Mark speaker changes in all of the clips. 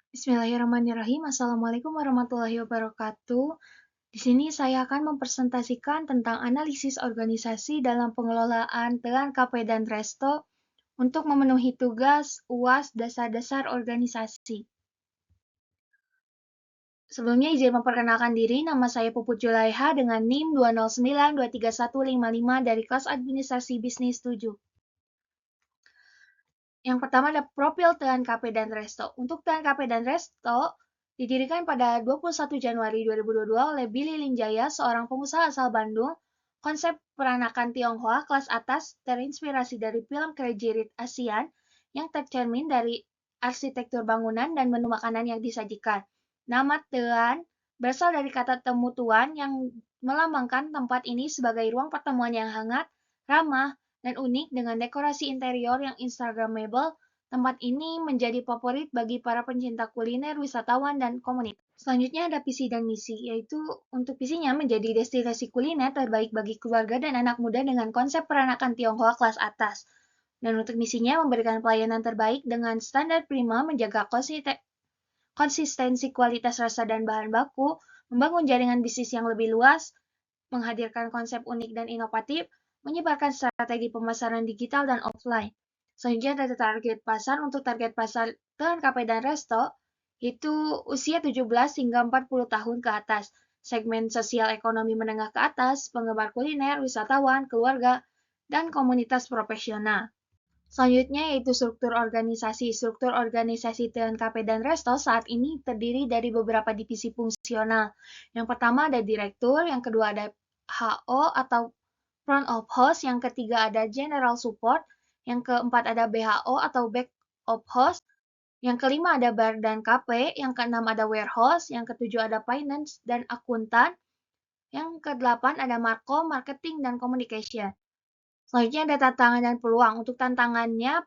Speaker 1: Bismillahirrahmanirrahim. Assalamualaikum warahmatullahi wabarakatuh. Di sini saya akan mempresentasikan tentang analisis organisasi dalam pengelolaan Telan KP dan Resto untuk memenuhi tugas UAS dasar-dasar organisasi. Sebelumnya izin memperkenalkan diri, nama saya Puput Julaiha dengan NIM 209235155 dari kelas Administrasi Bisnis 7. Yang pertama ada profil Telan KP dan Resto. Untuk Telan KP dan Resto didirikan pada 21 Januari 2022 oleh Billy Linjaya, seorang pengusaha asal Bandung. Konsep peranakan Tionghoa kelas atas terinspirasi dari film Crazy Rich Asian yang tercermin dari arsitektur bangunan dan menu makanan yang disajikan. Nama Telan berasal dari kata temu tuan yang melambangkan tempat ini sebagai ruang pertemuan yang hangat, ramah, dan unik dengan dekorasi interior yang instagramable. Tempat ini menjadi favorit bagi para pencinta kuliner, wisatawan, dan komunitas. Selanjutnya ada visi dan misi, yaitu untuk visinya menjadi destinasi kuliner terbaik bagi keluarga dan anak muda dengan konsep peranakan Tionghoa kelas atas. Dan untuk misinya memberikan pelayanan terbaik dengan standar prima, menjaga konsistensi kualitas rasa dan bahan baku, membangun jaringan bisnis yang lebih luas, menghadirkan konsep unik dan inovatif, menyebarkan strategi pemasaran digital dan offline. Selanjutnya ada target pasar. Untuk target pasar Telan KP dan Resto itu usia 17 hingga 40 tahun ke atas, segmen sosial ekonomi menengah ke atas, penggemar kuliner, wisatawan, keluarga, dan komunitas profesional. Selanjutnya yaitu struktur organisasi. Struktur organisasi Telan KP dan Resto saat ini terdiri dari beberapa divisi fungsional. Yang pertama ada direktur, yang kedua ada HO atau front of house, yang ketiga ada general support, yang keempat ada BHO atau back of house, yang kelima ada bar dan KP, yang keenam ada warehouse, yang ketujuh ada finance dan akuntan, yang kedelapan ada markom, marketing, dan communication. Selanjutnya ada tantangan dan peluang. Untuk tantangannya,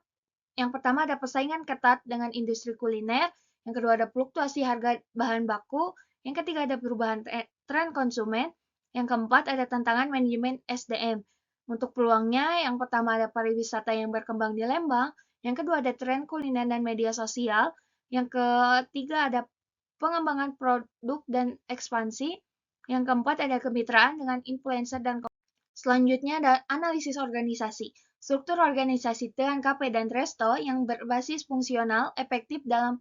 Speaker 1: yang pertama ada persaingan ketat dengan industri kuliner, yang kedua ada fluktuasi harga bahan baku, yang ketiga ada perubahan tren konsumen, yang keempat ada tantangan manajemen SDM. Untuk peluangnya, yang pertama ada pariwisata yang berkembang di Lembang, yang kedua ada tren kuliner dan media sosial, yang ketiga ada pengembangan produk dan ekspansi, yang keempat ada kemitraan dengan influencer dan selanjutnya ada analisis organisasi. Struktur organisasi Telan KP dan Resto yang berbasis fungsional, efektif dalam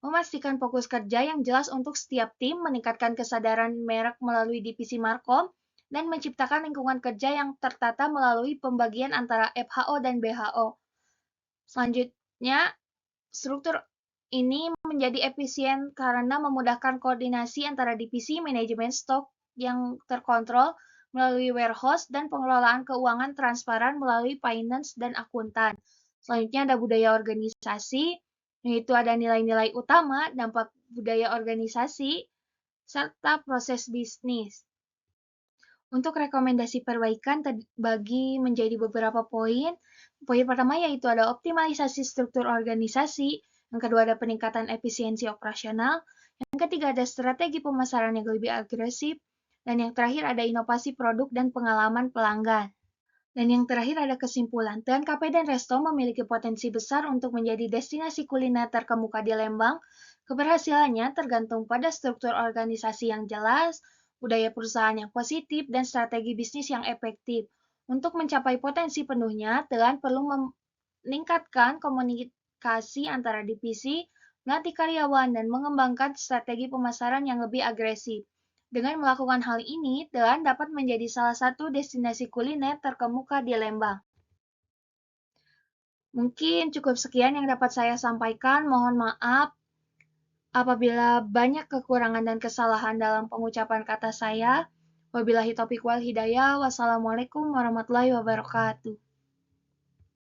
Speaker 1: memastikan fokus kerja yang jelas untuk setiap tim, meningkatkan kesadaran merek melalui divisi markom, dan menciptakan lingkungan kerja yang tertata melalui pembagian antara FHO dan BHO. Selanjutnya, struktur ini menjadi efisien karena memudahkan koordinasi antara divisi manajemen stok yang terkontrol melalui warehouse dan pengelolaan keuangan transparan melalui finance dan akuntan. Selanjutnya ada budaya organisasi, yaitu ada nilai-nilai utama, dampak budaya organisasi, serta proses bisnis. Untuk rekomendasi perbaikan terbagi menjadi beberapa poin. Poin pertama yaitu ada optimalisasi struktur organisasi, yang kedua ada peningkatan efisiensi operasional, yang ketiga ada strategi pemasaran yang lebih agresif, dan yang terakhir ada inovasi produk dan pengalaman pelanggan. Dan yang terakhir ada kesimpulan, Telan KP dan Resto memiliki potensi besar untuk menjadi destinasi kuliner terkemuka di Lembang. Keberhasilannya tergantung pada struktur organisasi yang jelas, budaya perusahaan yang positif, dan strategi bisnis yang efektif. Untuk mencapai potensi penuhnya, Telan perlu meningkatkan komunikasi antara divisi, melatih karyawan, dan mengembangkan strategi pemasaran yang lebih agresif. Dengan melakukan hal ini, Telan dapat menjadi salah satu destinasi kuliner terkemuka di Lembang. Mungkin cukup sekian yang dapat saya sampaikan. Mohon maaf apabila banyak kekurangan dan kesalahan dalam pengucapan kata saya. Wabillahi taufiq wal hidayah. Wassalamualaikum warahmatullahi wabarakatuh.